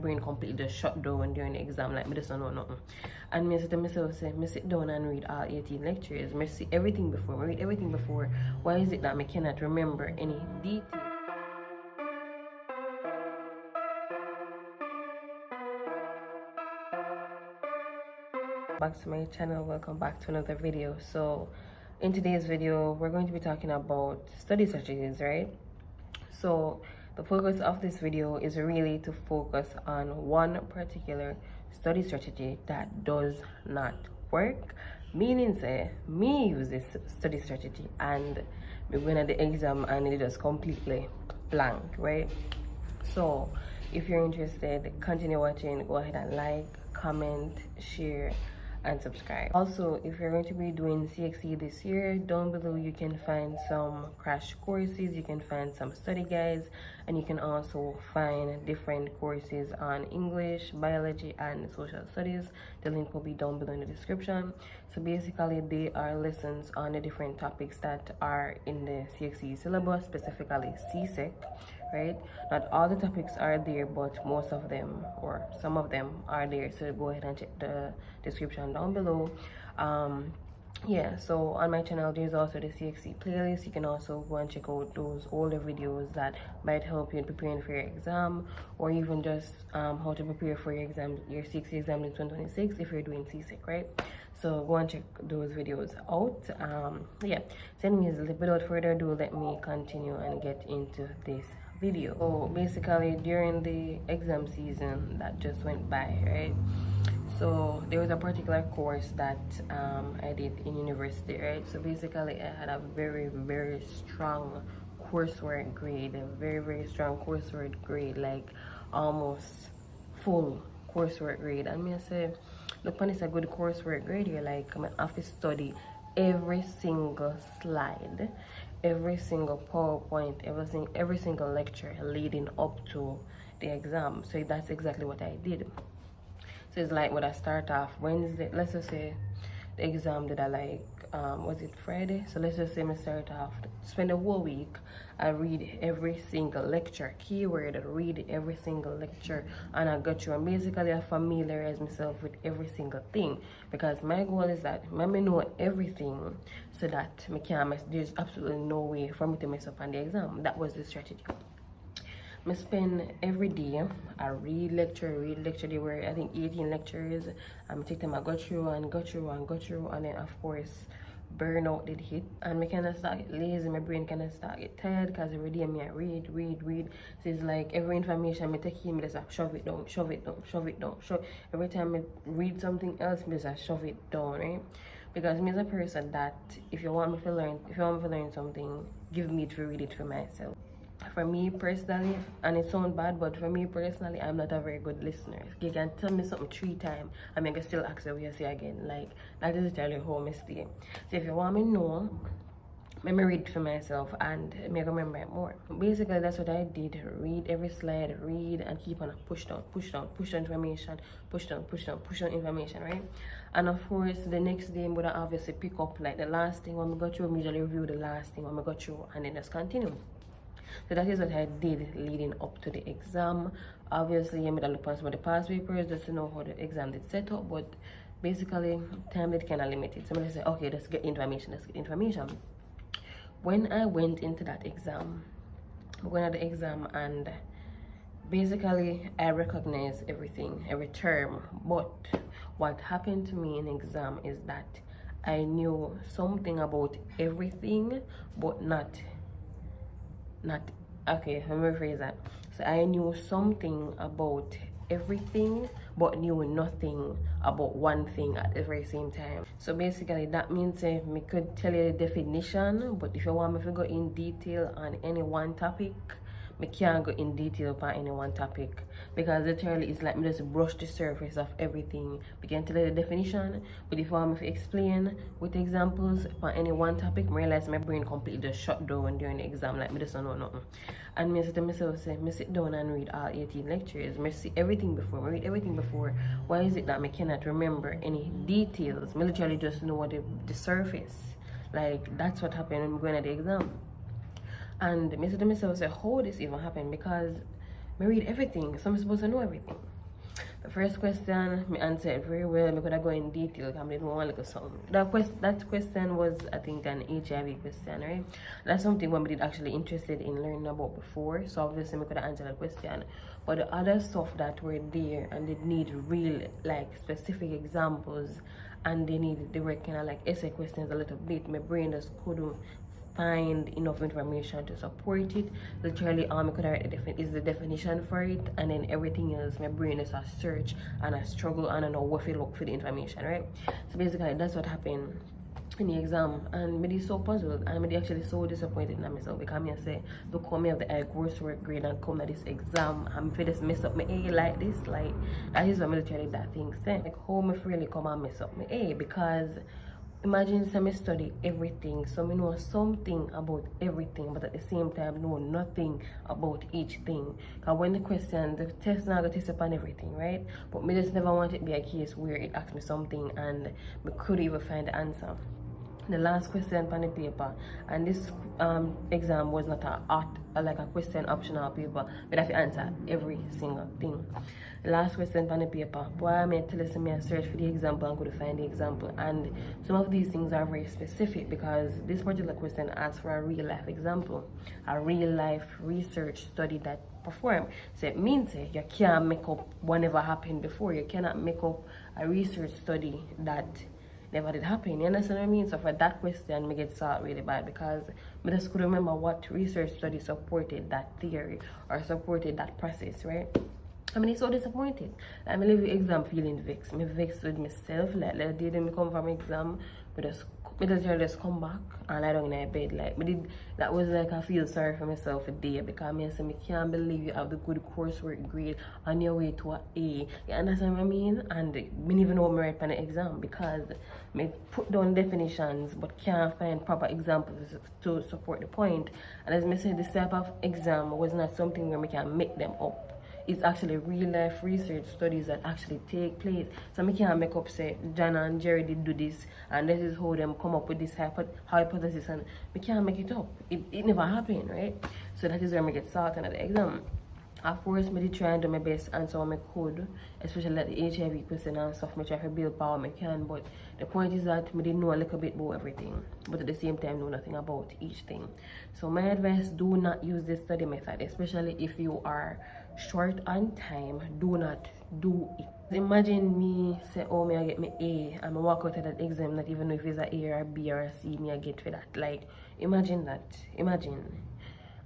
brain completely just shut down during the exam, like me just don't know nothing. And me say to myself, say, me sit down and read all 18 lectures, me see everything before, me read everything before. Why is it that me cannot remember any detail? Back to my channel, welcome back to another video. So in today's video we're going to be talking about study strategies, right? So the focus of this video is really to focus on one particular study strategy that does not work, meaning say me use this study strategy and we went at the exam and it just completely blank, right? So if you're interested, continue watching, go ahead and like, comment, share and subscribe. Also, if you're going to be doing CXE this year, down below you can find some crash courses, you can find some study guides, and you can also find different courses on English, biology and social studies. The link will be down below in the description. So basically they are lessons on the different topics that are in the CXE syllabus, specifically CSEC, right? Not all the topics are there, but most of them or some of them are there, so go ahead and check the description down below. Yeah, so on my channel there's also the CXE playlist. You can also go and check out those older videos that might help you in preparing for your exam, or even just how to prepare for your exam, your CXE exam in 2026 if you're doing CSEC, right? So go and check those videos out. Yeah, so anyways, without further ado, let me continue and get into this video. So basically during the exam season that just went by, right, so there was a particular course that I did in university, right? So basically I had a very strong coursework grade, a very strong coursework grade, like almost full coursework grade. And me I say, look, when it's a good coursework grade, you're like, I have to study every single slide, every single PowerPoint, every single lecture leading up to the exam. So that's exactly what I did. So it's like when I start off Wednesday, let's just say the exam did I like was it Friday? So let's just say I start off, spend a whole week, I read every single lecture, keyword, I read every single lecture, and I got you, and basically I familiarize myself with every single thing, because my goal is that let me know everything so that me can't mess, there's absolutely no way for me to mess up on the exam. That was the strategy. I spend every day, I read lecture. There were I think 18 lectures. Take them, I go through, and then of course burnout did hit, and I kind of start get lazy. My brain kind of start get tired because every day I read. So it's like every information I take in, I just shove it down. Every time I read something else, I just shove it down, right? Because me as a person that if you want me to learn something, give me to read it for myself. For me personally, and it sounds bad, but for me personally, I'm not a very good listener. You can tell me something 3 times and I can still ask what you say again. Like, that is literally how I stay. So if you want me to know, let me read for myself and make remember it more. Basically, that's what I did. Read every slide, read, and keep on push down information, push down information, right? And of course, the next day I'm gonna obviously pick up like the last thing when we got through. I usually review the last thing when we got through, and then just continue. So that is what I did leading up to the exam. Obviously I made a look at some of the past papers just to know how the exam did set up, but basically time did kind of limited. Somebody said, okay, let's get information. When I went into that exam, and basically I recognized everything, every term, but what happened to me in exam is that I knew something about everything, but not okay, let me rephrase that. So I knew something about everything but knew nothing about one thing at the very same time. So basically that means me could tell you the definition, but if you want me to go in detail on any one topic, me can't go in detail about any one topic, because literally it's like me just brush the surface of everything. We can tell you the definition, but if you want me to explain with examples on any one topic, I realize my brain completely just shut down during the exam, like me just don't know nothing. And me say to myself, say, me sit down and read all 18 lectures, me see everything before, me read everything before. Why is it that me cannot remember any details? Me literally just know the surface. Like, that's what happened when I'm going at the exam. And I said to myself, how this even happened? Because I read everything, so I'm supposed to know everything. The first question, me answer it very well. I could have go in detail because I didn't want to look at something. That question was, I think, an HIV question, right? That's something one did actually interested in learning about before. So obviously, I could have answered that question. But the other stuff that were there and they need real, like, specific examples, and they were kind of like essay questions a little bit. My brain just couldn't find enough information to support it. Literally all I could write is the definition for it, and then everything else my brain is a search and a struggle and I don't know what to look for the information, right? So basically that's what happened in the exam, and me is so puzzled and me actually so disappointed in myself because me say look how me have the coursework grade and come to this exam and if just mess up my A like this, like that is what me literally that thing say, like how me really come and mess up my A. Because imagine some study everything, so I know something about everything, but at the same time know nothing about each thing. Because when the test now got test upon everything, right? But me just never want it to be a case where it asks me something and me could even find the answer. The last question on the paper, and this exam was not like a question optional paper, but I have to answer every single thing. The last question on the paper, boy, I may tell me I search for the example and could find the example, and some of these things are very specific because this particular question asks for a real life example, a real life research study that perform. So it means you can't make up what never happened before. You cannot make up a research study that never did happen. You understand what I mean? So for that question, me get salt really bad because I just couldn't remember what research study supported that theory or supported that process, right? I mean, it's so disappointed. I mean, leave the exam feeling vexed. Me vexed with myself. Like the day me come from exam, me just come back and lie down in my bed. Like that was like I feel sorry for myself a day because me say me can't believe you have the good coursework grade on your way to an A. You understand what I mean? And me didn't even know me right for the exam because me put down definitions but can't find proper examples to support the point. And as me said, this type of exam was not something where we can make them up. It's actually real life research studies that actually take place. So I can't make up say John and Jerry did do this and this is how them come up with this hypothesis, and we can't make it up. It never happened, right? So that is where I get salted at the exam. Of course, I did try and do my best to answer what I could, especially like the HIV question and stuff. I try to build power I can, but the point is that I didn't know a little bit about everything, but at the same time know nothing about each thing. So my advice, do not use this study method, especially if you are short on time. Do not do it. Imagine me say, oh, me I get me A, and I walk out of that exam not even know if it's a A or a B or a C me I get for that. Like, imagine that. Imagine.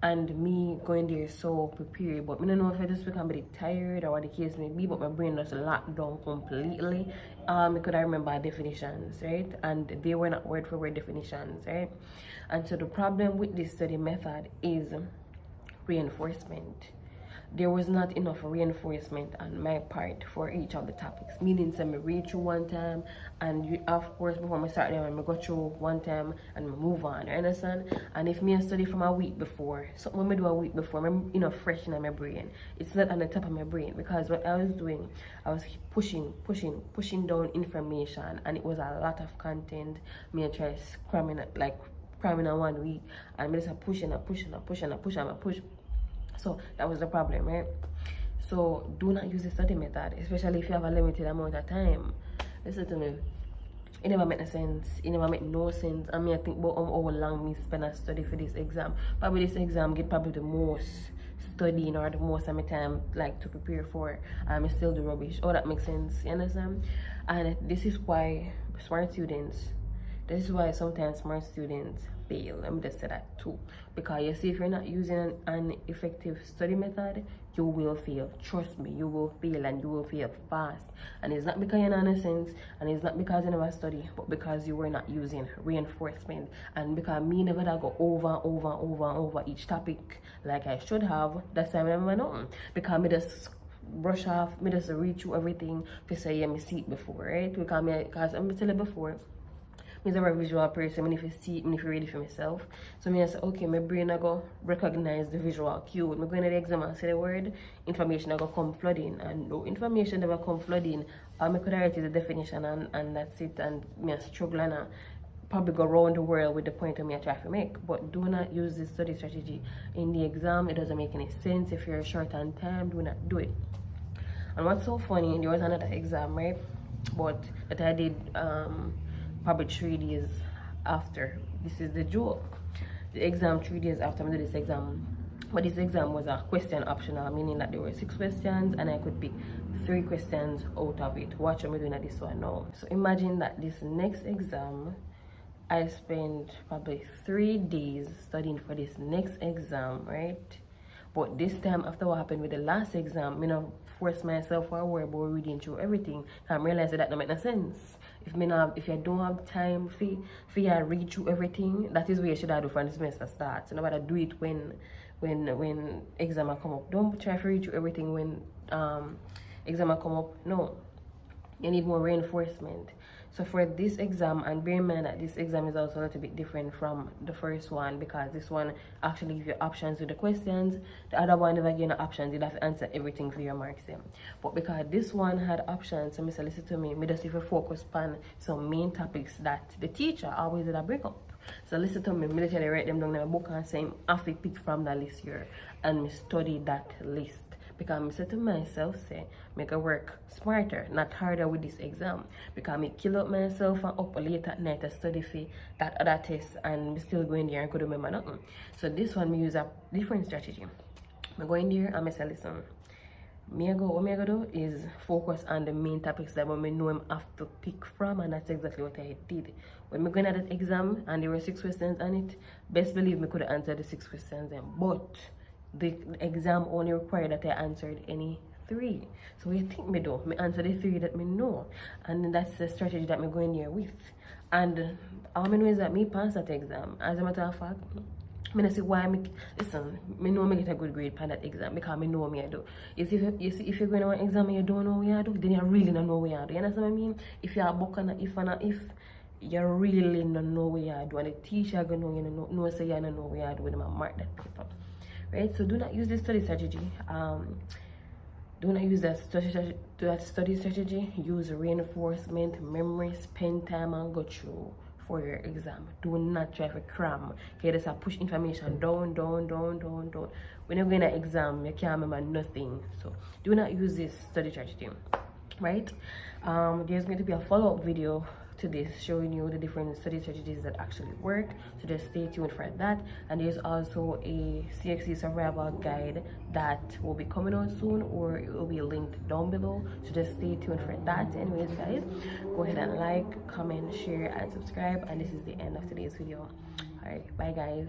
And me going there so prepared, but I don't know if I just become a bit tired or what the case may be, but my brain just locked down completely. Because I remember definitions, right? And they were not word for word definitions, right? And so the problem with this study method is reinforcement. There was not enough reinforcement on my part for each of the topics, meaning so I read through one time and of course before I start them I go through one time and move on, you understand? And if me I study from a week before, something when I do a week before, I'm fresh in my brain. It's not on the top of my brain because what I was doing, I was pushing down information, and it was a lot of content. Me I try cramming in 1 week, and me just pushing. So that was the problem, right? So do not use the study method, especially if you have a limited amount of time. Listen to me. It never make no sense. It never make no sense. I mean, I think about how long me spend a study for this exam. Probably this exam get probably the most studying or the most of my time like to prepare for. I still do rubbish. Oh, that makes sense. You understand? And this is why sometimes smart students fail. Let me just say that too, because you see, if you're not using an effective study method, you will fail. Trust me, you will fail, and you will fail fast. And it's not because you're not innocent, and it's not because you never study, but because you were not using reinforcement, and because me never go over each topic like I should have. That's why I never know, because me just brush off, me just read through everything to say, yeah, me see it before, right? Because I'm telling you before, I'm a visual person. If you see it, if you read it for myself. So I say, okay, my brain I go recognize the visual cue. When I go into the exam and say the word, information I go come flooding, and no information never come flooding. I could write the definition and that's it, and me struggle and probably go around the world with the point of me I try to make. But do not use this study strategy in the exam. It doesn't make any sense. If you're short on time, do not do it. And what's so funny, there was another exam, right? But that I did probably 3 days after. This is the joke. The exam 3 days after I did this exam. But this exam was a question optional, meaning that there were 6 questions and I could pick 3 questions out of it. Watch what I'm doing at this one now. So imagine that this next exam, I spent probably 3 days studying for this next exam, right? But this time, after what happened with the last exam, you know, force myself forward about reading through everything. I realized that don't make no sense. If you don't have time for you read through everything, that is what you should have do from the semester start. So nobody do it when exam come up. Don't try to read through everything when exam come up. No, you need more reinforcement. So for this exam, and bear in mind that this exam is also a little bit different from the first one, because this one actually gives you options with the questions. The other one never give you options. You have to answer everything for your marks then. But because this one had options, so Mr. listen to me, me just even focus on some main topics that the teacher always did a break up. So listen to me, me literally write them down in my book and say I have to pick from that list here, and me study that list. Because I said to myself, say, make it work smarter, not harder with this exam. Because I kill up myself and up late at night to study for that other test, and I still going there and could remember nothing. So this one, me use a different strategy. I go in there and I say, listen, what I go do is focus on the main topics that when I know I have to pick from, and that's exactly what I did. When I going at that exam and there were 6 questions on it, best believe me could answer the 6 questions then. But the exam only required that I answered any 3. So what you think me do? Me answer the 3 that me know. And that's the strategy that me going there with. And all I know is that me pass that exam. As a matter of fact, I don't see why listen, me know me get a good grade for that exam because me know me I do. If you're going to an exam and you don't know what you do, then you really don't know what you do. You understand what I mean? If you're a book and if you really don't know what you do, and the teacher gonna know you know say you don't know what you do when I mark that paper. Right? So do not use this study strategy. Do not use that study strategy. Use reinforcement, memory, spend time and go through for your exam. Do not try to cram. Okay, just push information down. When you're going to exam, you can't remember nothing. So do not use this study strategy. Right? There's going to be a follow-up video to this showing you the different study strategies that actually work, so just stay tuned for that. And there's also a CXC survival guide that will be coming out soon, or it will be linked down below, so just stay tuned for that. Anyways guys, go ahead and like, comment, share and subscribe, and this is the end of today's video. All right, bye guys.